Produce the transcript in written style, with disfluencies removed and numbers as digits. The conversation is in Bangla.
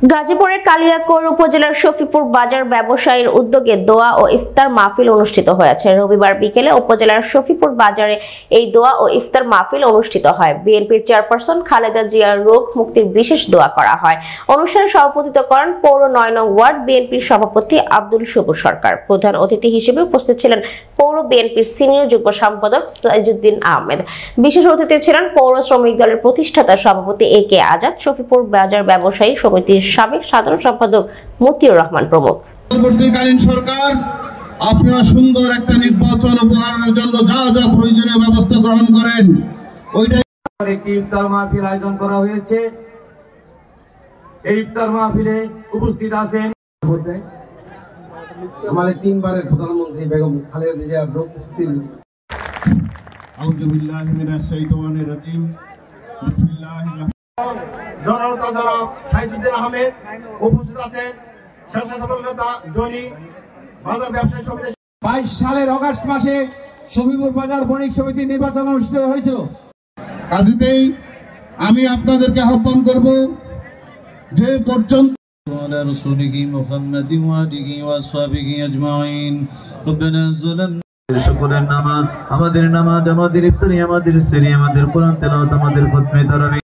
গাজীপুরের কালিয়াকৈর উপজেলার শফিপুর বাজার ব্যবসায়ীর উদ্যোগে দোয়া ও ইফতার মাহফিল অনুষ্ঠিত হয়েছে। রবিবার বিকেলে উপজেলার শফিপুর বাজারে এই দোয়া ও ইফতার মাহফিল অনুষ্ঠিত হয়। বিএনপির চেয়ারপারসন খালেদা জিয়ার রোগ মুক্তির বিশেষ দোয়া করা হয়। অনুষ্ঠানে সভাপতিত্ব করেন পৌর ৯ নং ওয়ার্ড বিএনপির সভাপতি আব্দুল সবুর সরকার। প্রধান অতিথি হিসেবে উপস্থিত ছিলেন পৌর বিএনপির সিনিয়র যুগ্ম সম্পাদক সাইজুদ্দিন আহমেদ। বিশেষ অতিথি ছিলেন পৌর শ্রমিক দলের প্রতিষ্ঠাতা সভাপতি এ কে আজাদ, শফিপুর বাজার ব্যবসায়ী সমিতির সাবেক সাধারণ সম্পাদক মতিউর রহমান প্রমুখ। পরবর্তীকালীন সরকার আপনারা সুন্দর একটা নির্বাচন উপহারের জন্য যা যা প্রয়োজনীয় ব্যবস্থা গ্রহণ করেন। ওইটাই একটি ইফতার মাহফিল আয়োজন করা হয়েছে। এই ইফতার মাহফিলে উপস্থিত আছেন আমাদের তিনবারের প্রধানমন্ত্রী বেগম খালেদা জিয়ার রোগ মুক্তির। আউযু বিল্লাহি মিনাশ শাইতানির রাজিম। বিসমিল্লাহির জনতা যারা সাইজুদ্দিন আহমেদ উপস্থিত আছেন, স্বেচ্ছাসেবকতা দৈনিক বাজার ব্যবসায়ী সমিতি। 22 সালের অগাস্ট মাসে শফিপুর বাজার বণিক সমিতির নির্বাচন অনুষ্ঠিত হয়েছিল। কাজেই আমি আপনাদেরকে আহ্বান করব যে পর্যন্ত على رسوله محمد وآله وأصحابه أجمعين ربنا ظلمنا শুকরের নামাজ আমাদের ইফতারি আমাদের সেরি আমাদের কোরআন তেলাওয়াত আমাদের খতমে তারাবি